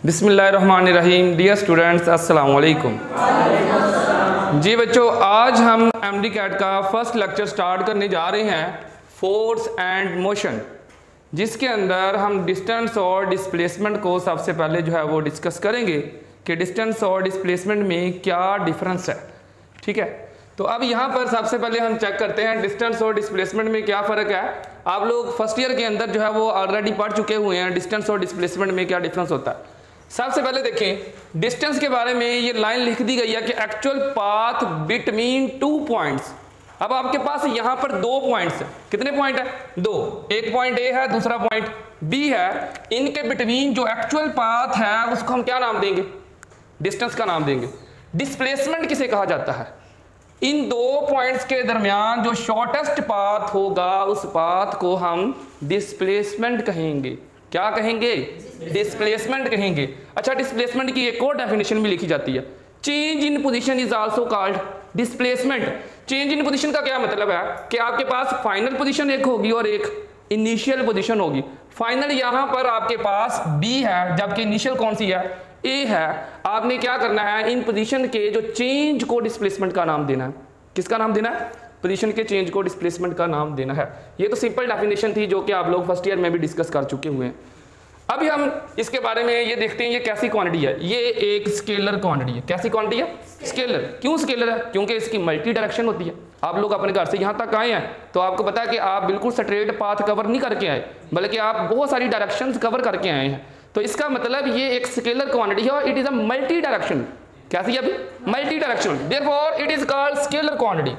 बिस्मिल्लाहिर्रहमानिर्रहीम। Dear students, अस्सलाम वालेकुम। जी बच्चों, आज हम एमडी कैट का फर्स्ट लेक्चर स्टार्ट करने जा रहे हैं, फोर्स एंड मोशन, जिसके अंदर हम डिस्टेंस और डिस्प्लेसमेंट को सबसे पहले जो है वो डिस्कस करेंगे कि डिस्टेंस और डिस्प्लेसमेंट में क्या डिफरेंस है। ठीक है, तो अब यहाँ पर सबसे पहले हम चेक करते हैं डिस्टेंस और डिस्प्लेसमेंट में क्या फ़र्क है। आप लोग फर्स्ट ईयर के अंदर जो है वो ऑलरेडी पढ़ चुके हुए हैं डिस्टेंस और डिस्प्लेसमेंट में क्या डिफरेंस होता है। सबसे पहले देखें डिस्टेंस के बारे में, ये लाइन लिख दी गई है कि actual path between two points. अब आपके पास यहाँ पर दो पॉइंट्स है, कितने पॉइंट है? दो। एक पॉइंट ए है, दूसरा पॉइंट बी है। इनके बिटवीन जो एक्चुअल पाथ है उसको हम क्या नाम देंगे? डिस्टेंस का नाम देंगे। डिस्प्लेसमेंट किसे कहा जाता है? इन दो पॉइंट्स के दरमियान जो शॉर्टेस्ट पाथ होगा उस पाथ को हम डिस्प्लेसमेंट कहेंगे। क्या कहेंगे? डिस्प्लेसमेंट कहेंगे। अच्छा, डिस्प्लेसमेंट की एक और डेफिनेशन भी लिखी जाती है, change in position is also called displacement. Change in position का क्या मतलब है कि आपके पास फाइनल पोजीशन एक होगी और एक इनिशियल पोजीशन होगी। फाइनल यहाँ पर आपके पास बी है, जबकि इनिशियल कौन सी है? ए है। आपने क्या करना है, इन पोजीशन के जो चेंज को डिस्प्लेसमेंट का नाम देना है। किसका नाम देना है? पोजीशन के चेंज को डिस्प्लेसमेंट का नाम देना है। ये तो सिंपल डेफिनेशन थी जो कि आप लोग फर्स्ट ईयर में भी डिस्कस कर चुके हुए हैं। अभी हम इसके बारे में ये देखते हैं ये कैसी क्वांटिटी है। ये एक स्केलर क्वांटिटी है। कैसी क्वांटिटी है? स्केलर। क्यों स्केलर है? क्योंकि इसकी मल्टी डायरेक्शन होती है। आप लोग अपने घर से यहाँ तक आए हैं तो आपको पता है कि आप बिल्कुल स्ट्रेट पाथ कवर नहीं करके आए, बल्कि आप बहुत सारी डायरेक्शंस कवर करके आए हैं। तो इसका मतलब ये एक स्केलर क्वांटिटी है और it is a multi direction. कैसी है अभी? Multi directional. Therefore it is called scalar quantity.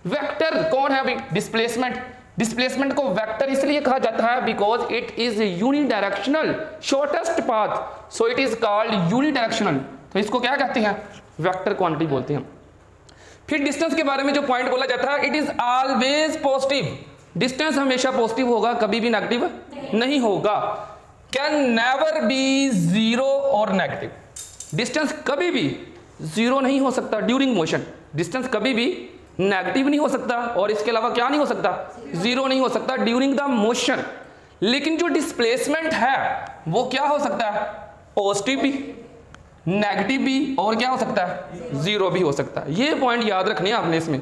Vector कौन है अभी? डिस्प्लेसमेंट। डिस्प्लेसमेंट को वेक्टर इसलिए कहा जाता है because it is unidirectional shortest path, so it is called unidirectional. तो इसको क्या कहते हैं? वेक्टर क्वांटिटी बोलते हैं। फिर डिस्टेंस के बारे में जो पॉइंट बोला जाता है, it is always positive. Distance हमेशा पॉजिटिव होगा, कभी भी नेगेटिव नहीं होगा। कैन नेवर बी जीरो और नेगेटिव। डिस्टेंस कभी भी जीरो नहीं हो सकता ड्यूरिंग मोशन। डिस्टेंस कभी भी नेगेटिव नहीं हो सकता और इसके अलावा क्या नहीं हो सकता? जीरो नहीं हो सकता ड्यूरिंग द मोशन। लेकिन जो डिस्प्लेसमेंट है वो क्या हो सकता है? पॉजिटिव भी, नेगेटिव भी, और क्या हो सकता है? जीरो भी हो सकता है। ये पॉइंट याद रखने आपने इसमें।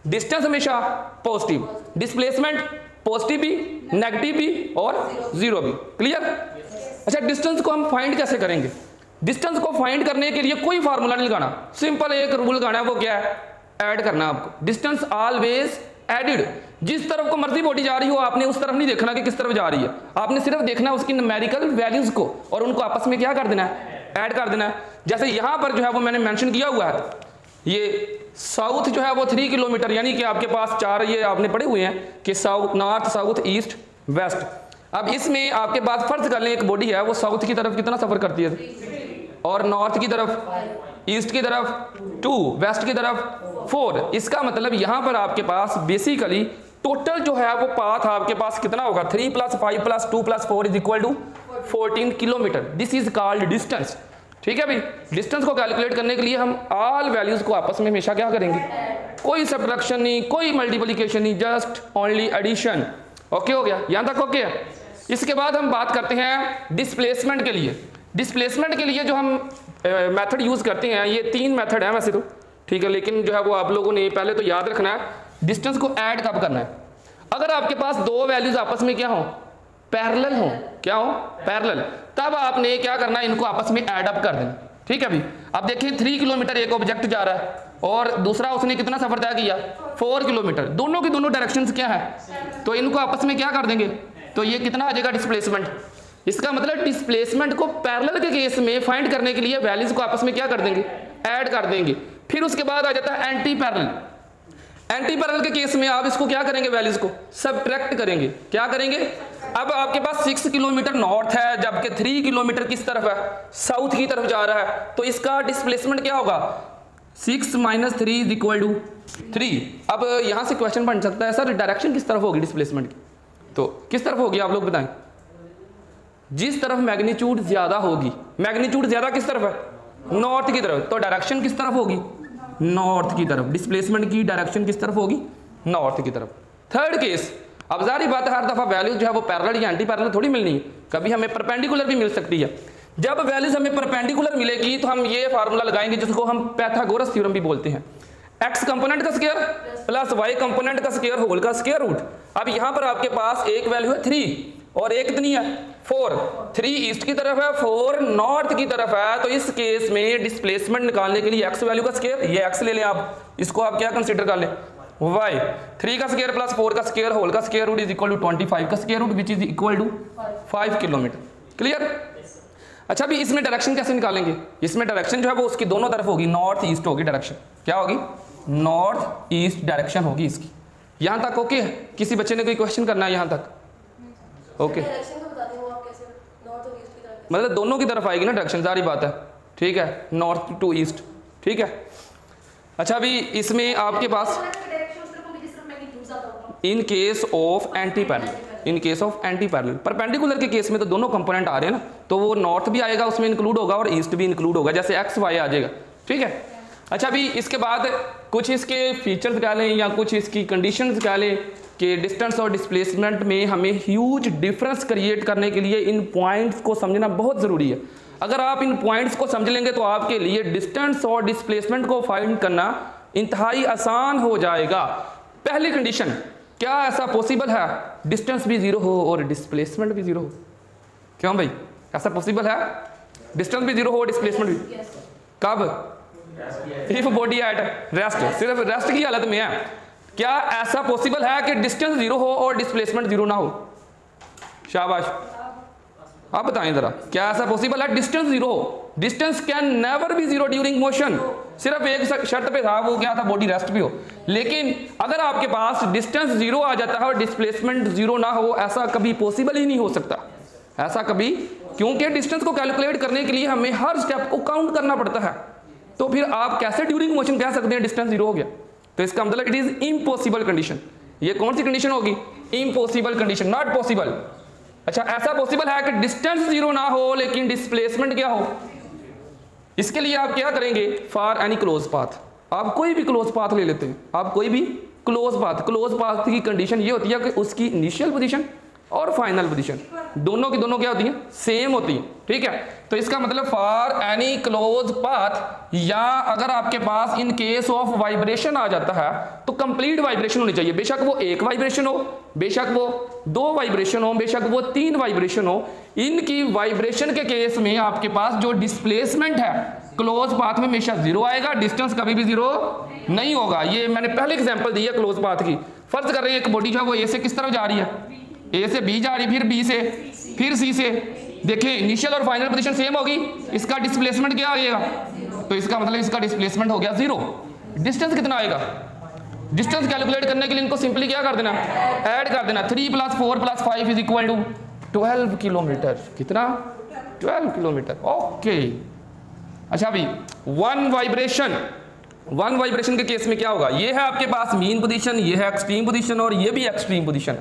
डिस्टेंस हमेशा पॉजिटिव, डिस्प्लेसमेंट पॉजिटिव भी, नेगेटिव भी और जीरो भी। क्लियर? अच्छा, डिस्टेंस को हम फाइंड कैसे करेंगे? डिस्टेंस को फाइंड करने के लिए कोई फार्मूला नहीं लगाना, सिंपल एक रूल लगाना है। वो क्या है? ऐड करना आपको। Distance always added. जिस तरफ को मर्जी बॉडी जा रही हो आपने उस तरफ नहीं देखना कि किस तरफ जा रही है, आपने सिर्फ देखना है उसकी न्यूमेरिकल वैल्यूज को और उनको आपस में क्या कर देना है? ऐड कर देना है। जैसे यहां पर जो है वो मैंने मेंशन किया हुआ है, ये साउथ जो है वो 3 किलोमीटर, यानी कि आपके पास चार ये आपने पढ़े हुए हैं कि south, north, south, east, west. अब इसमें आपके पास फर्ज कर लें एक बॉडी है वो साउथ की तरफ कितना सफर करती है और नॉर्थ की तरफ, ईस्ट की तरफ 2, वेस्ट की तरफ 4। इसका मतलब यहां पर आपके पास बेसिकली टोटल जो है वो पाथ आपके पास कितना होगा? 3 + 5 + 2 + 4 = 14 kilometre. This is called distance. ठीक है भाई, डिस्टेंस को कैलकुलेट करने के लिए हम ऑल वैल्यूज को आपस में हमेशा क्या करेंगे? कोई सब्ट्रैक्शन नहीं, कोई मल्टीप्लिकेशन नहीं, जस्ट ओनली एडिशन। ओके हो गया? यहां तक ओके है। इसके बाद हम बात करते हैं डिस्प्लेसमेंट के लिए। डिस्प्लेसमेंट के लिए जो हम मेथड यूज करते हैं, ये 3 मेथड है वैसे तो, ठीक है, लेकिन जो है वो आप लोगों ने पहले तो याद रखना है डिस्टेंस को ऐड कब करना है। अगर आपके पास दो वैल्यूज आपस में क्या हो? पैरेलल हो। क्या हो? पैरेलल। तब आपने क्या करना है? इनको आपस में ऐड अप कर देना। ठीक है भाई, अब देखिए 3 किलोमीटर एक ऑब्जेक्ट जा रहा है और दूसरा उसने कितना सफर तय किया? 4 किलोमीटर। दोनों की दोनों डायरेक्शंस क्या है? तो इनको आपस में क्या कर देंगे? तो ये कितना आ जाएगा? डिस्प्लेसमेंट। इसका मतलब डिस्प्लेसमेंट को पैरेलल के केस में फाइंड करने के लिए वैल्यूज को आपस में क्या कर देंगे? ऐड कर देंगे। फिर उसके बाद आ जाता है एंटी पैरेलल। एंटी पैरेलल के केस में आप इसको क्या करेंगे? वैल्यूज को सबट्रैक्ट करेंगे। क्या करेंगे? अब आपके पास 6 किलोमीटर नॉर्थ है, जबकि 3 किलोमीटर किस तरफ है? साउथ की तरफ जा रहा है। तो इसका डिस्प्लेसमेंट क्या होगा? 6 - 3 = 3। अब यहां से क्वेश्चन बन सकता है, सर डायरेक्शन किस तरफ होगी डिस्प्लेसमेंट की? तो किस तरफ होगी आप लोग बताएं? जिस तरफ मैग्नीट्यूड ज्यादा होगी। मैग्नीट्यूड ज्यादा किस तरफ है? नॉर्थ की तरफ। तो डायरेक्शन किस तरफ होगी? नॉर्थ की तरफ। डिस्प्लेसमेंट की डायरेक्शन किस तरफ होगी? नॉर्थ की तरफ। थर्ड केस, अब जारी बात है हर दफा वैल्यू जो है वो पैरेलल या एंटी पैरेलल थोड़ी मिलनी है, कभी हमें परपेंडिकुलर भी मिल सकती है। जब वैल्यूज हमें परपेंडिकुलर मिलेगी तो हम ये फार्मूला लगाएंगे जिसको हम पाइथागोरस थ्योरम भी बोलते हैं। एक्स कंपोनेंट का स्क्वायर प्लस वाई कंपोनेंट का स्क्वायर होल का स्क्वायर रूट। अब यहां पर आपके पास एक वैल्यू है 3 और एक कितनी है 4। 3 ईस्ट की तरफ है, 4 नॉर्थ की तरफ है। तो इस केस में डिस्प्लेसमेंट निकालने के लिए एक्स वैल्यू का स्क्वायर, ये एक्स ले लें आप, इसको आप क्या कंसीडर कर लें वाई। 3 का स्क्वायर प्लस 4 का स्क्वायर होल का square root is equal to 25 का square root which is equal to 5 kilometre. Clear. अच्छा भी इसमें डायरेक्शन कैसे निकालेंगे? इसमें डायरेक्शन जो है वो उसकी दोनों तरफ होगी, नॉर्थ ईस्ट होगी डायरेक्शन। क्या होगी? नॉर्थ ईस्ट डायरेक्शन होगी इसकी। यहां तक ओके है? किसी बच्चे ने कोई क्वेश्चन करना है यहां तक? ओके मतलब दोनों की तरफ आएगी ना डायरेक्शन, सारी बात है। ठीक है, नॉर्थ टू ईस्ट। ठीक है। अच्छा अभी इसमें आपके पास in case of anti parallel, in case of anti parallel, perpendicular के केस में तो दोनों कंपोनेंट आ रहे हैं ना, तो वो नॉर्थ भी आएगा उसमें इंक्लूड होगा और ईस्ट भी इंक्लूड होगा, जैसे एक्स वाई आ जाएगा। ठीक है। अच्छा अभी इसके बाद कुछ इसके फीचर्स कह लें या कुछ इसकी कंडीशंस कह लें कि डिस्टेंस और डिस्प्लेसमेंट में हमें ह्यूज डिफरेंस क्रिएट करने के लिए इन पॉइंट्स को समझना बहुत ज़रूरी है। अगर आप इन पॉइंट्स को समझ लेंगे तो आपके लिए डिस्टेंस और डिस्प्लेसमेंट को फाइंड करना इंतहाई आसान हो जाएगा। पहली कंडीशन, क्या ऐसा पॉसिबल है डिस्टेंस भी जीरो हो और डिस्प्लेसमेंट भी जीरो हो? क्यों भाई, ऐसा पॉसिबल है डिस्टेंस भी जीरो हो डिस्प्लेसमेंट भी? कब? इफ बॉडी एट रेस्ट, सिर्फ रेस्ट की हालत में है। क्या ऐसा पॉसिबल है कि डिस्टेंस जीरो हो और डिस्प्लेसमेंट जीरो ना हो? शाबाश, आप बताएं जरा, क्या ऐसा पॉसिबल है डिस्टेंस जीरो हो? Distance can never be zero during motion. सिर्फ एक शर्त पे था, वो क्या था? बॉडी रेस्ट पे हो। लेकिन अगर आपके पास डिस्टेंस जीरो आ जाता है और डिस्प्लेसमेंट जीरो ना हो, ऐसा कभी पॉसिबल ही नहीं हो सकता। ऐसा कभी, क्योंकि डिस्टेंस को कैलकुलेट करने के लिए हमें हर स्टेप को काउंट करना पड़ता है। तो फिर आप कैसे ड्यूरिंग मोशन कह सकते हैं डिस्टेंस जीरो हो गया? तो इसका मतलब इट इज इम्पॉसिबल कंडीशन। ये कौन सी कंडीशन होगी? Impossible condition, not possible. अच्छा ऐसा पॉसिबल है कि डिस्टेंस जीरो ना हो लेकिन डिस्प्लेसमेंट क्या हो? इसके लिए आप क्या करेंगे? फॉर एनी क्लोज पाथ, आप कोई भी क्लोज पाथ ले लेते हैं, आप कोई भी क्लोज पाथ की कंडीशन ये होती है कि उसकी इनिशियल पोजीशन और फाइनल पोजीशन दोनों की दोनों क्या होती हैं? सेम होती हैं। ठीक है। तो इसका मतलब फॉर एनी क्लोज पाथ, या अगर आपके पास इन केस ऑफ वाइब्रेशन आ जाता है तो कंप्लीट वाइब्रेशन होनी चाहिए। बेशक वो एक वाइब्रेशन हो, बेशक वो 2 वाइब्रेशन हो, बेशक वो 3 वाइब्रेशन हो। इनकी वाइब्रेशन के केस में आपके पास जो डिस्प्लेसमेंट है क्लोज पाथ में हमेशा जीरो आएगा, डिस्टेंस कभी भी जीरो नहीं होगा। ये मैंने पहले एग्जांपल दी है क्लोज पाथ की। फर्ज कर रहे हैं एक बॉडी जो है वो ए से किस तरफ जा रही है? ए से बी जा रही, फिर बी से, फिर सी से। देखिए इनिशियल और फाइनल पोजीशन सेम होगी, इसका डिस्प्लेसमेंट क्या आएगा? तो इसका मतलब इसका डिस्प्लेसमेंट हो गया जीरो। डिस्टेंस कितना आएगा? डिस्टेंस कैलकुलेट करने के लिए इनको सिंपली क्या कर देना? ऐड कर देना। 3 + 4 + 5 इज इक्वल टू 12 किलोमीटर। कितना? 12 किलोमीटर। ओके। अच्छा अभी वन वाइब्रेशन के केस में क्या होगा? ये है आपके पास मीन पोजीशन, ये है एक्सट्रीम पोजीशन और ये भी एक्सट्रीम पोजीशन।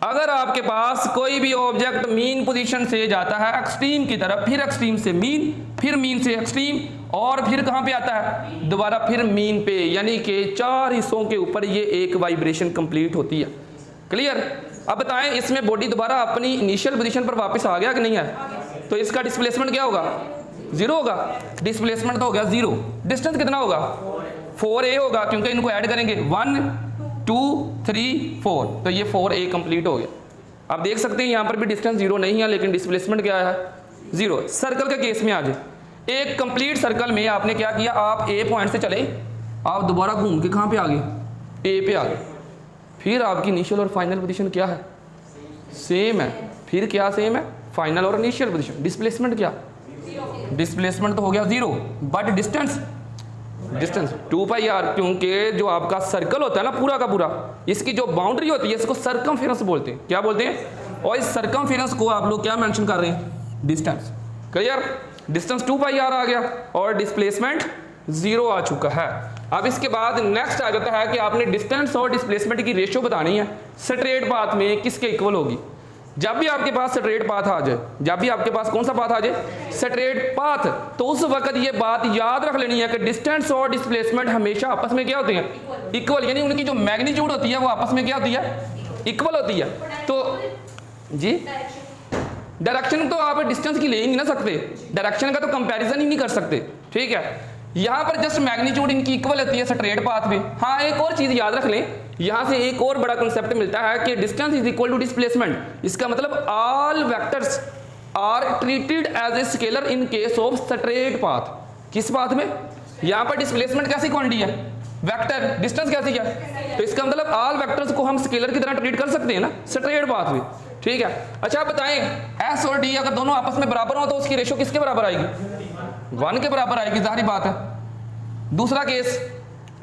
अगर आपके पास कोई भी ऑब्जेक्ट मीन पोजीशन से जाता है एक्सट्रीम की तरफ, फिर एक्सट्रीम से मीन, फिर मीन से एक्सट्रीम और फिर कहां पे आता है? दोबारा फिर मीन पे, यानी कि 4 हिस्सों के ऊपर ये एक वाइब्रेशन कंप्लीट होती है। क्लियर। अब बताएं इसमें बॉडी दोबारा अपनी इनिशियल पोजीशन पर वापस आ गया कि नहीं है? तो इसका डिस्प्लेसमेंट क्या होगा? जीरो होगा। डिस्प्लेसमेंट तो हो गया जीरो। डिस्टेंस कितना होगा? 4a होगा, क्योंकि इनको ऐड करेंगे 1 2 3 4, तो ये 4a कंप्लीट हो गया। आप देख सकते हैं यहाँ पर भी डिस्टेंस जीरो नहीं है लेकिन डिस्प्लेसमेंट क्या है? जीरो। सर्कल के केस में आ जाए, एक कंप्लीट सर्कल में आपने क्या किया? आप ए पॉइंट से चले, आप दोबारा घूम के कहाँ पे आ गए? ए पे आ गए। फिर आपकी इनिशियल और फाइनल पोजीशन क्या है? सेम है। फिर क्या सेम है? फाइनल और इनिशियल पोजीशन। डिस्प्लेसमेंट क्या? डिस्प्लेसमेंट तो हो गया जीरो, बट डिस्टेंस 2πr, क्योंकि जो आपका सर्कल होता है ना पूरा का पूरा, इसकी जो बाउंड्री होती है इसको सर्कमफेरेंस बोलते हैं। क्या बोलते हैं? और इस सर्कमफेरेंस को आप लोग क्या मेंशन कर रहे हैं? डिस्टेंस। क्लियर। डिस्टेंस 2πr आ गया और डिस्प्लेसमेंट जीरो आ चुका है। अब इसके बाद नेक्स्ट आ जाता है कि आपने डिस्टेंस और डिस्प्लेसमेंट की रेशियो बतानी है। स्ट्रेट पाथ में किसके इक्वल होगी? जब भी आपके पास स्ट्रेट पाथ आ जाए, जब भी आपके पास कौन सा पाथ आ जाए? स्ट्रेट पाथ, तो उस वक्त ये बात याद रख लेनी है कि डिस्टेंस और डिस्प्लेसमेंट हमेशा आपस में क्या होते हैं? इक्वल, यानी उनकी जो मैग्नीट्यूड होती है वो आपस में क्या होती है? इक्वल होती है। तो जी डायरेक्शन तो आप डिस्टेंस की ले ही नहीं ना सकते, डायरेक्शन का तो कंपैरिजन ही नहीं कर सकते, ठीक है। यहाँ पर जस्ट मैग्नीट्यूड इनकी इक्वल होती है स्ट्रेट पाथ में। हाँ, एक और चीज याद रख लें, यहाँ से एक और बड़ा कंसेप्ट मिलता है कि distance is equal to displacement. इसका मतलब all vectors are treated as a scalar in case of straight path. किस पाथ में? यहाँ पर डिस्प्लेसमेंट कैसी क्वांटिटी है? वेक्टर। डिस्टेंस कैसी है? तो इसका मतलब ऑल वेक्टर्स को हम स्केलर की तरह ट्रीट कर सकते हैं ना स्ट्रेट पाथ में, ठीक है। अच्छा आप बताएं, एस और डी अगर दोनों आपस में बराबर हो तो उसकी रेशो किसके बराबर आएगी? 1 के बराबर आएगी, जाहिर बात है। दूसरा केस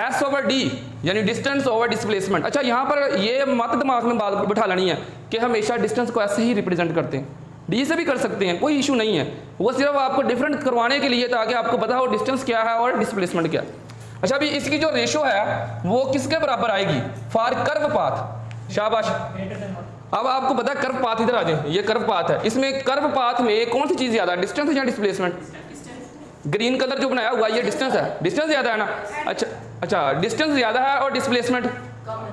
एस ओवर डी यानी डिस्टेंस ओवर डिस्प्लेसमेंट। अच्छा यहाँ पर ये मत दिमाग में बात बिठा लेनी है कि हमेशा डिस्टेंस को ऐसे ही रिप्रेजेंट करते हैं, डी से भी कर सकते हैं, कोई इशू नहीं है। वो सिर्फ आपको डिफरेंट करवाने के लिए ताकि आपको पता हो डिस्टेंस क्या है और डिस्प्लेसमेंट क्या। अच्छा अभी इसकी जो रेशो है वो किसके बराबर आएगी? For curve path. शाबाश। अब आपको पता है कर्व पाथ, इधर आ जाए, ये कर्व पाथ है। इसमें कर्व पाथ में कौन सी चीज ज्यादा है, डिस्टेंस या डिस्प्लेसमेंट? ग्रीन कलर जो बनाया हुआ ये डिस्टेंस है, डिस्टेंस ज्यादा है ना। अच्छा डिस्टेंस ज्यादा है और डिस्प्लेसमेंट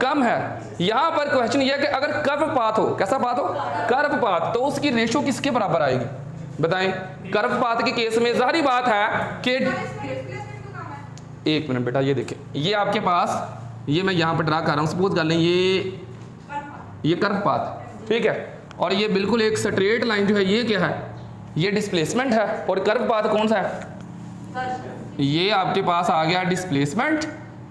कम है। यहाँ पर क्वेश्चन ये है कि अगर कर्व पाथ हो, कैसा पाथ हो? कर्व पाथ, तो उसकी रेशो किसके बराबर आएगी बताएं? कर्व पाथ के केस में जाहिर बात है कि एक मिनट बेटा, ये देखें, ये आपके पास, ये मैं यहाँ पर ड्रा कर रहा हूँ, सपोज कर लें ये कर्व पाथ, ठीक है, और ये बिल्कुल एक स्ट्रेट लाइन जो है ये क्या है? ये डिस्प्लेसमेंट है। और कर्व पाथ कौन सा है? ये आपके पास आ गया डिस्प्लेसमेंट,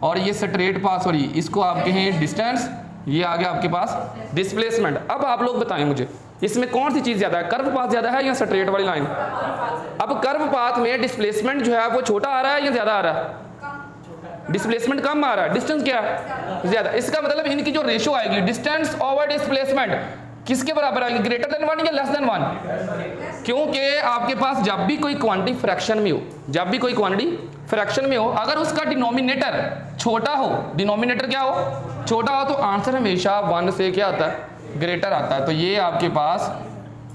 और ये स्ट्रेट पाथ, सॉरी इसको आप कहें डिस्टेंस, ये आ गया आपके पास डिस्प्लेसमेंट। अब आप लोग बताएं मुझे इसमें कौन सी चीज ज्यादा है, कर्व पाथ ज्यादा है या स्ट्रेट वाली लाइन? अब कर्व पाथ में डिस्प्लेसमेंट जो है वो छोटा आ रहा है या ज्यादा आ रहा है? डिस्प्लेसमेंट कम आ रहा है, डिस्टेंस क्या है? ज्यादा। इसका मतलब इनकी जो रेशो आएगी डिस्टेंस ओवर डिस्प्लेसमेंट किसके बराबर आएगी? ग्रेटर देन 1 या लेस देन 1? क्योंकि आपके पास जब भी कोई क्वांटिटी फ्रैक्शन में हो, जब भी कोई क्वांटिटी फ्रैक्शन में हो, अगर उसका डिनोमिनेटर छोटा हो, डिनोमिनेटर क्या हो? छोटा हो, तो आंसर हमेशा 1 से क्या आता है? ग्रेटर आता है। तो ये आपके पास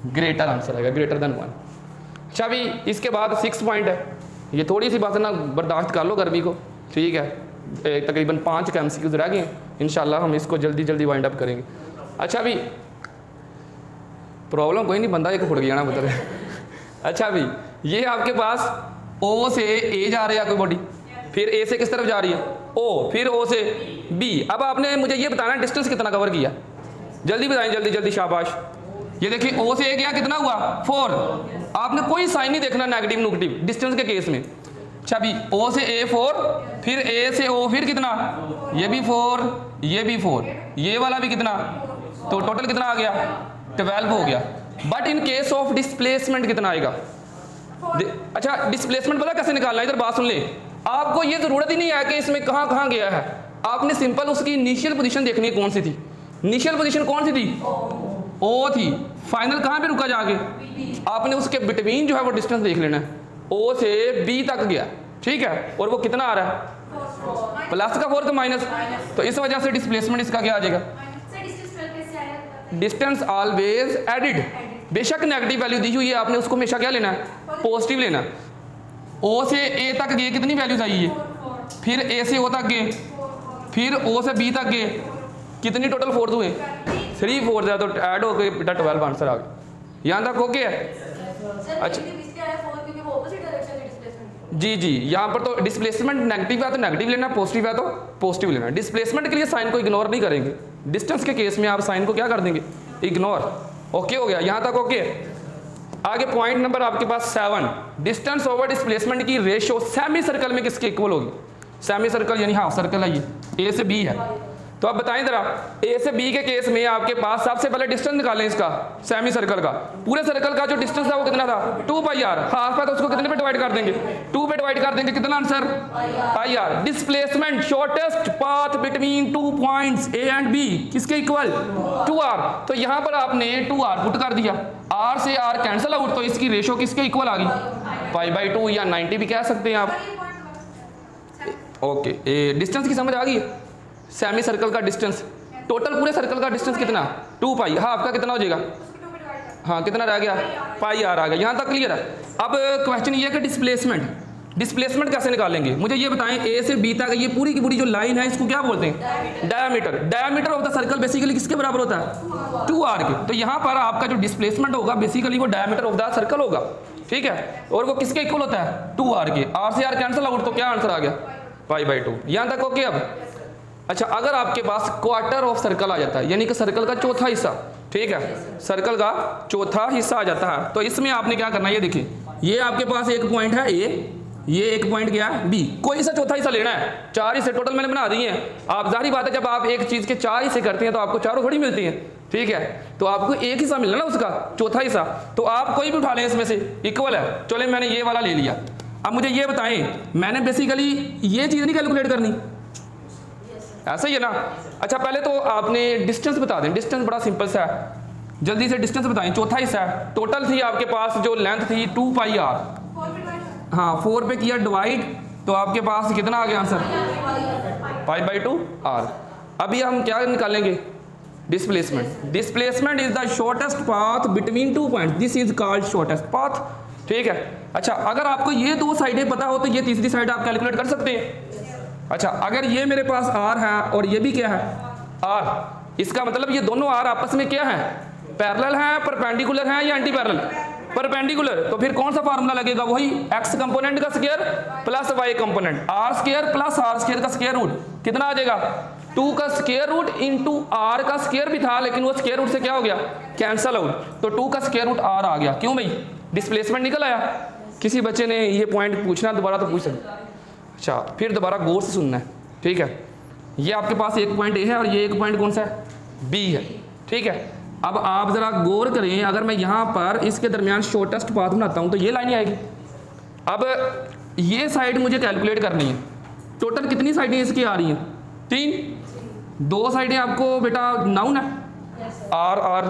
ग्रेटर आंसर आएगा, ग्रेटर देन 1। अच्छा अभी इसके बाद 6 पॉइंट है, ये थोड़ी सी बात है ना, बर्दाश्त कर लो गर्मी को, ठीक है। तकरीबन 5 के MCQs रह गए हैं, इंशाल्लाह हम इसको जल्दी जल्दी वाइंड अप करेंगे। अच्छा अभी प्रॉब्लम कोई नहीं, बंदा एक फुट गया ना बता रहे। अच्छा अभी ये आपके पास O से A जा रही है कोई बॉडी, फिर A से किस तरफ जा रही है? O, फिर O से B। अब आपने मुझे ये बताना डिस्टेंस कितना कवर किया, जल्दी बताएं, जल्दी जल्दी, शाबाश। ये देखिए O से A गया, कितना हुआ? 4। आपने कोई साइन नहीं देखना नेगेटिव नेगेटिव डिस्टेंस के केस में। अच्छा अभी O से A 4, फिर A से O, फिर कितना? ये भी 4, ये भी 4, ये वाला भी कितना? तो टोटल कितना आ गया? 12 हो गया। But in case of displacement कितना आएगा? अच्छा डिस्प्लेसमेंट पता कैसे निकालना है? इधर बात सुन ले, आपको ये जरूरत ही नहीं है कि इसमें कहाँ कहाँ गया है, आपने सिंपल उसकी इनिशियल पोजीशन देखनी है। कौन सी थी इनिशियल पोजीशन? कौन सी थी? O थी। फाइनल कहाँ पे रुका जाके? आपने उसके बिटवीन जो है वो डिस्टेंस देख लेना है। O से B तक गया, ठीक है, और वो कितना आ रहा है? प्लस का 4 का माइनस, तो इस वजह से डिस्प्लेसमेंट इसका क्या आ जाएगा? Distance always added. बेशक नेगेटिव वैल्यू दी हुई है, आपने उसको हमेशा क्या लेना है? पॉजिटिव लेना। O से A तक गए, कितनी वैल्यूज आई है? फिर A से O तक गए, फिर O से B तक गए, कितनी टोटल 4 हुए? 3 4 है, तो ऐड हो गए बेटा 12 आंसर आ गया। यहाँ तक ओके है? अच्छा जी जी, यहाँ पर तो डिस्प्लेसमेंट नेगेटिव है तो नेगेटिव लेना, पॉजिटिव है तो पॉजिटिव लेना। डिस्प्लेसमेंट के लिए साइन को इग्नोर नहीं करेंगे, डिस्टेंस के केस में आप साइन को क्या कर देंगे? इग्नोर। ओके हो गया, यहाँ तक ओके। आगे पॉइंट नंबर आपके पास 7, डिस्टेंस ओवर डिस्प्लेसमेंट की रेशो सेमी सर्कल में किसके इक्वल होगी? सेमी सर्कल यानी हाफ सर्कल है, ये A से B है। तो आप बताएं जरा, A से B के केस में आपके पास सबसे पहले डिस्टेंस निकालें इसका, सेमी सर्कल का। पूरे सर्कल का जो डिस्टेंस था वो कितना था? 2πr। हाफ है तो उसको कितने पे डिवाइड कर देंगे? 2 पे डिवाइड कर देंगे, कितना answer? πr। Displacement shortest path between 2 points A and B किसके इक्वल? 2r। तो यहाँ पर आपने 2r पुट कर दिया, r से r कैंसिल आउट, तो इसकी रेशो किसके इक्वल आ गई? π/2 या 90 भी कह सकते हैं आप। ओके, डिस्टेंस की समझ आ गई? सेमी सर्कल का डिस्टेंस, टोटल पूरे सर्कल का डिस्टेंस कितना? 2π। हाफ का कितना हो जाएगा? हाँ कितना रह गया? πr आ गया। यहाँ तक क्लियर है? अब क्वेश्चन ये है कि डिस्प्लेसमेंट, डिस्प्लेसमेंट कैसे निकालेंगे मुझे ये बताएं, ए से बी तक ये पूरी की पूरी जो लाइन है इसको क्या बोलते हैं? Diameter. Diameter of the circle basically किसके बराबर होता है? 2r के। तो यहाँ पर आपका जो डिस्प्लेसमेंट होगा बेसिकली वो डायमीटर ऑफ द सर्कल होगा, ठीक है, और वो किसके इक्वल होता है? 2r के। r से r कैंसिल आउट, तो क्या आंसर आ गया? π/2। यहाँ तक ओके। अब अच्छा, अगर आपके पास क्वार्टर ऑफ सर्कल आ जाता है, यानी कि सर्कल का चौथा हिस्सा, ठीक है, सर्कल का चौथा हिस्सा आ जाता है, तो इसमें आपने क्या करना है? ये देखिए, ये आपके पास एक पॉइंट है ए, ये एक पॉइंट क्या है बी, कोई सा चौथा हिस्सा लेना है। 4 हिस्से टोटल मैंने बना दिए हैं। आप जाहिर बात है जब आप एक चीज के 4 हिस्से करते हैं तो आपको चारों थोड़ी मिलती हैं, ठीक है, तो आपको एक हिस्सा मिलना ना उसका चौथा हिस्सा, तो आप कोई भी उठा लें इसमें से, इक्वल है। चले मैंने ये वाला ले लिया। अब मुझे ये बताएं, मैंने बेसिकली ये चीज नहीं कैलकुलेट करनी, ऐसा ही है ना? अच्छा, पहले तो आपने डिस्टेंस बता दें। डिस्टेंस बड़ा सिंपल सा है, जल्दी से डिस्टेंस बताएं। चौथा हिस्सा है, टोटल थी आपके पास जो लेंथ थी 2πr, हाँ 4 पे किया डिवाइड, तो आपके पास कितना आ गया आंसर? π/2r। अभी हम क्या निकालेंगे? Displacement. Displacement is the shortest path between 2 points, this is called shortest path, ठीक है। अच्छा, अगर आपको ये दो साइडें पता हो तो ये तीसरी साइड आप कैलकुलेट कर सकते हैं। अच्छा, अगर ये मेरे पास r है और ये भी क्या है? r, इसका मतलब ये दोनों r आपस में क्या है? पैरेलल है, परपेंडिकुलर है या एंटी पैरेलल? परपेंडिकुलर। तो फिर कौन सा फार्मूला लगेगा? वही x कंपोनेंट का square plus y component, r square plus r square का स्क्वायर रूट, कितना आ जाएगा? 2 का स्क्वायर रूट इंटू r का स्क्वायर भी था, लेकिन वो स्क्वायर रूट से क्या हो गया? कैंसल आउट, तो 2 का स्क्वायर रूट r आ गया। क्यों भाई? डिस्प्लेसमेंट निकल आया। किसी बच्चे ने ये पॉइंट पूछना दोबारा तो पूछ सकते। अच्छा, फिर दोबारा गौर से सुनना है, ठीक है। ये आपके पास एक पॉइंट ए है और ये एक पॉइंट कौन सा है? बी है, ठीक है। अब आप जरा गौर करें, अगर मैं यहाँ पर इसके दरमियान शॉर्टेस्ट पाथ बनाता हूँ तो ये लाइन आएगी। अब ये साइड मुझे कैलकुलेट करनी है। टोटल कितनी साइडें इसकी आ रही हैं? 3। 2 साइडें आपको बेटा नाउन है, r।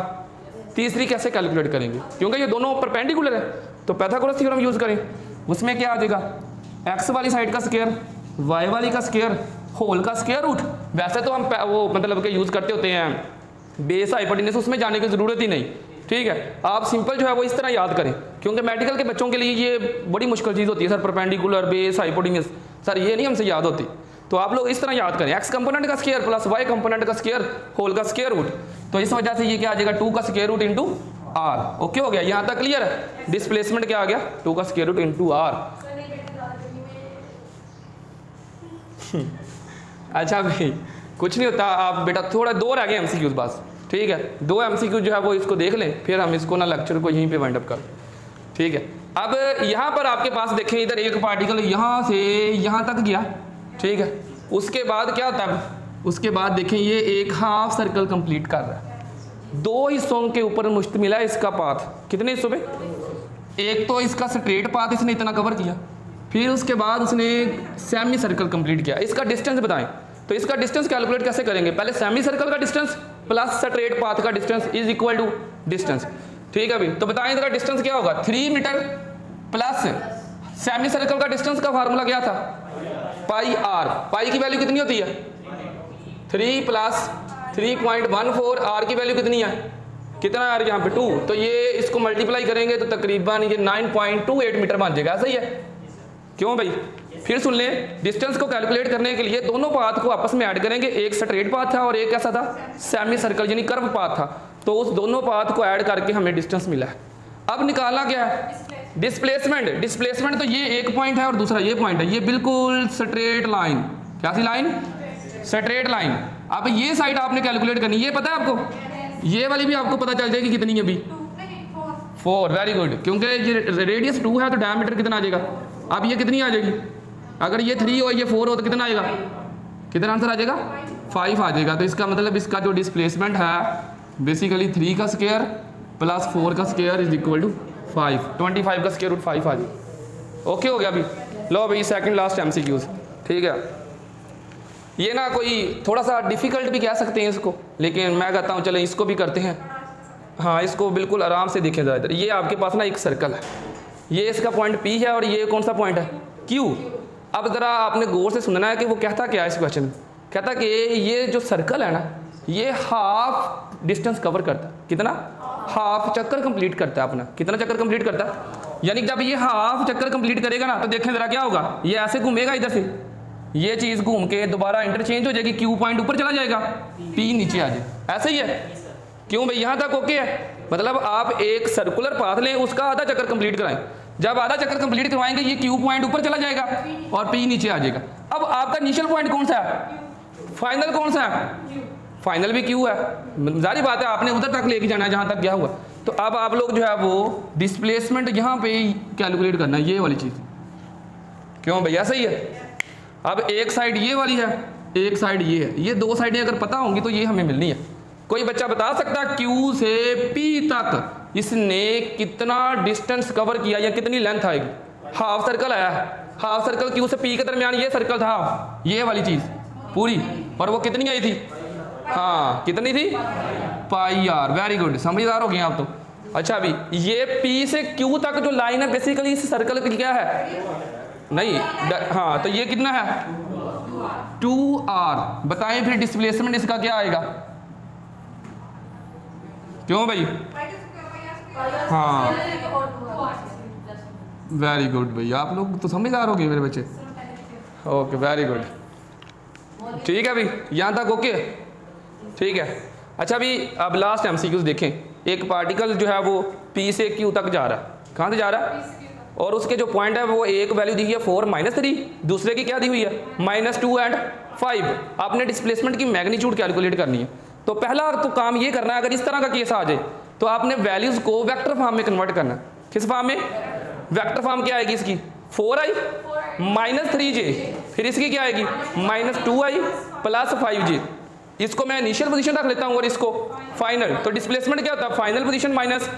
तीसरी कैसे कैलकुलेट करेंगे? क्योंकि ये दोनों परपेंडिकुलर है, तो पाइथागोरस थ्योरम यूज करें। उसमें क्या आ जाएगा? x वाली साइड का स्क्वायर, y वाली का स्क्वायर, होल का स्क्वायर रूट। वैसे तो हम वो मतलब के यूज करते होते हैं बेस हाइपोटेन्यूस, उसमें जाने की जरूरत ही नहीं, ठीक है। आप सिंपल जो है वो इस तरह याद करें, क्योंकि मेडिकल के बच्चों के लिए ये बड़ी मुश्किल चीज़ होती है। Sir perpendicular, base, hypotenuse, sir ये नहीं हमसे याद होती। तो आप लोग इस तरह याद करें, x कंपोनेंट का स्क्वायर प्लस y कंपोनेंट का स्क्वायर, होल का स्क्वायर रूट। तो इस वजह से ये क्या आ जाएगा? 2 का square root into r। Okay हो गया? यहाँ तक क्लियर है? डिस्प्लेसमेंट क्या आ गया? 2 का स्क्वायर रूट इंटू r। अच्छा भाई, कुछ नहीं होता। आप बेटा थोड़ा 2 रह गए MCQs बस, ठीक है। 2 MCQ जो है वो इसको देख लें, फिर हम इसको ना लेक्चर को यहीं पे वाइंड अप कर, ठीक है। अब यहाँ पर आपके पास देखें, इधर एक पार्टिकल यहाँ से यहाँ तक गया, ठीक है। उसके बाद क्या होता है? उसके बाद देखें ये एक हाफ सर्कल कंप्लीट कर रहा है। 2 हिस्सों के ऊपर मुश्तमिल है इसका पाथ। कितने हिस्सों पे? एक तो इसका स्ट्रेट पाथ इसने इतना कवर किया, फिर उसके बाद उसने सेमी सर्कल कंप्लीट किया। इसका डिस्टेंस बताएं, तो इसका डिस्टेंस कैलकुलेट कैसे करेंगे? पहले सेमी सर्कल का डिस्टेंस प्लस स्ट्रेट पाथ का distance is equal to distance, ठीक है भाई। तो बताएं इसका डिस्टेंस क्या होगा? 3 मीटर प्लस सेमी सर्कल का डिस्टेंस का फार्मूला क्या था? πr। पाई की वैल्यू कितनी होती है? 3 प्लस 3.14, r की वैल्यू कितनी है? कितना यार यहाँ पे 2, तो ये इसको मल्टीप्लाई करेंगे तो तकरीबन ये 9.28 मीटर बन जाएगा। ऐसा ही है? क्यों भाई? फिर सुन लें, डिस्टेंस को कैलकुलेट करने के लिए दोनों पाथ को आपस में ऐड करेंगे। एक स्ट्रेट पाथ था और एक कैसा था? सेमी सर्कल यानी कर्व पाथ था। तो उस दोनों पाथ को ऐड करके हमें डिस्टेंस मिला है। अब निकालना क्या है? डिस्प्लेसमेंट। डिस्प्लेसमेंट तो ये एक पॉइंट है और दूसरा ये पॉइंट है, ये बिल्कुल स्ट्रेट लाइन। क्या सी लाइन? Straight line. अब ये साइड आपने कैलकुलेट करनी, ये पता है आपको? ये वाली भी आपको पता चल जाएगी कितनी है अभी? 4। वेरी गुड, क्योंकि ये रेडियस 2 है तो डायमीटर कितना आ जाएगा? अब ये कितनी आ जाएगी? अगर ये 3 और ये 4 हो तो कितना आएगा? कितना आंसर आ जाएगा? 5 आ जाएगा। तो इसका मतलब इसका जो डिस्प्लेसमेंट है बेसिकली 3 का स्क्वायर प्लस 4 का स्क्वायर इज इक्वल टू 5। 25 का स्क्वायर रूट 5 आ जाएगा। ओके हो गया अभी? लो भाई सेकंड लास्ट MCQs, ठीक है। ये ना कोई थोड़ा सा डिफ़िकल्ट भी कह सकते हैं इसको, लेकिन मैं कहता हूँ चलो इसको भी करते हैं। हाँ, इसको बिल्कुल आराम से देखें ज़रा इधर। ये आपके पास ना एक सर्कल है, ये इसका पॉइंट P है और ये कौन सा पॉइंट है? Q। अब ज़रा आपने गौर से सुनना है कि वो कहता क्या है इस क्वेश्चन में। कहता कि ये जो सर्कल है ना, ये हाफ डिस्टेंस कवर करता है। कितना? हाफ चक्कर कंप्लीट करता है अपना। कितना चक्कर कंप्लीट करता है? यानी जब ये हाफ चक्कर कंप्लीट करेगा ना तो देखें जरा क्या होगा, ये ऐसे घूमेगा इधर से, ये चीज़ घूम के दोबारा इंटरचेंज हो जाएगी, क्यू पॉइंट ऊपर चला जाएगा, पी नीचे आ जाए। ऐसे ही है, क्यों भाई यहाँ तक ओके है। मतलब आप एक सर्कुलर पाथ लें, उसका आधा चक्कर कंप्लीट कराएं, जब आधा चक्कर कंप्लीट करवाएंगे ये क्यू पॉइंट ऊपर चला जाएगा और पी नीचे आ जाएगा। अब आपका इनिशियल पॉइंट कौन सा है, फाइनल कौन सा है, फाइनल भी क्यू है। जारी बात है आपने उधर तक लेके जाना है जहाँ तक गया हुआ। तो अब आप लोग जो है वो डिस्प्लेसमेंट यहाँ पे कैलकुलेट करना है, ये वाली चीज़। क्यों भैया सही है। अब एक साइड ये वाली है, एक साइड ये है, ये दो साइडें अगर पता होंगी तो ये हमें मिलनी है। कोई बच्चा बता सकता है क्यू से पी तक इसने कितना डिस्टेंस कवर किया या कितनी लेंथ आएगी। हाफ सर्कल आया है, हाफ सर्कल क्यू से पी के दरमियान ये सर्कल था, ये वाली चीज़ पूरी, और वो कितनी आई थी, हाँ कितनी थी, पाई आर। वेरी गुड, समझदार हो गए आप तो। अच्छा अभी ये पी से क्यू तक जो लाइन है बेसिकली इस सर्कल की क्या है, नहीं हाँ, तो ये कितना है 2r। बताएं फिर डिस्प्लेसमेंट इसका क्या आएगा, क्यों भाई, हाँ वेरी गुड भाई, आप लोग तो समझदार हो गए मेरे बच्चे। ओके वेरी गुड, ठीक है भाई यहाँ तक ओके, ठीक है। अच्छा अभी अब लास्ट एमसीक्यूज देखें। एक पार्टिकल जो है वो पी से क्यू तक जा रहा है, कहाँ से जा रहा है, और उसके जो पॉइंट है वो एक वैल्यू दी हुई है 4 -3, दूसरे की क्या दी हुई है -2 एंड 5। आपने डिस्प्लेसमेंट की मैग्नीट्यूड कैलकुलेट करनी है। तो पहला तो काम ये करना है, अगर इस तरह का केस आ जाए तो आपने वैल्यूज़ को वेक्टर फॉर्म में कन्वर्ट करना है। किस फॉर्म में, वेक्टर फॉर्म क्या आएगी इसकी, 4i -3j, फिर इसकी क्या आएगी -2i + 5j। इसको मैं इनिशियल पोजीशन रख लेता हूँ और इसको फाइनल। तो डिस्प्लेसमेंट क्या होता है, फाइनल पोजीशन माइनस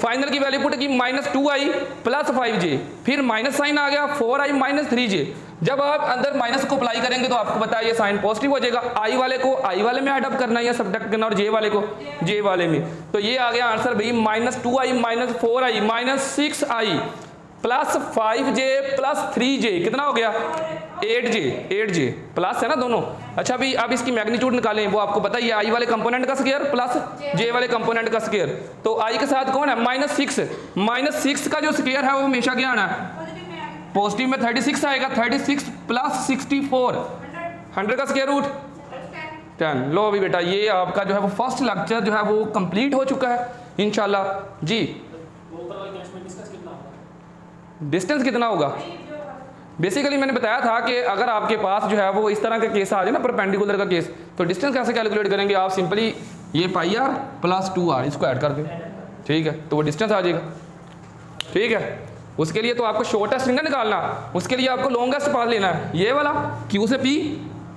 फाइनल की वैल्यू पुट की -2i + 5j, फिर माइनस साइन आ गया 4i -3j। जब आप अंदर माइनस को अप्लाई करेंगे तो आपको पता है ये साइन पॉजिटिव हो जाएगा। आई वाले को आई वाले में एडअप करना है या सब्ट्रैक्ट करना, और जे वाले को जे वाले में। तो ये आ गया आंसर भाई -2i -4i -6i + 5j + 3j, कितना हो गया 8j प्लस है ना दोनों। अच्छा अभी अब इसकी मैग्नीट्यूड निकालें, वो आपको पता ही है, आई वाले कंपोनेंट का स्क्वायर प्लस जे वाले कंपोनेंट का स्क्वायर। तो आई के साथ कौन है -6 का जो स्क्वायर है वो हमेशा क्या आना है, पॉजिटिव में 36 आएगा, 36 + 64 100 का स्क्वायर रूट 10। लो अभी बेटा ये आपका जो है वो फर्स्ट लेक्चर जो है वो कंप्लीट हो चुका है इंशाल्लाह जी। डिस्टेंस कितना होगा, बेसिकली मैंने बताया था कि अगर आपके पास जो है वो इस तरह का केस आ जाए ना, परपेंडिकुलर का केस, तो डिस्टेंस कैसे कैलकुलेट करेंगे आप, सिंपली ये πr + 2r इसको ऐड कर दें, ठीक है, तो वो डिस्टेंस आ जाएगा। ठीक है, उसके लिए तो आपको शॉर्टेस्ट नहीं निकालना, उसके लिए आपको लॉन्गेस्ट पाथ लेना है, ये वाला q से p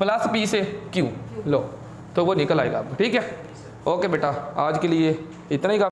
+ p से q, लो तो वो निकल आएगा आपको। ठीक है, ओके बेटा आज के लिए इतना ही।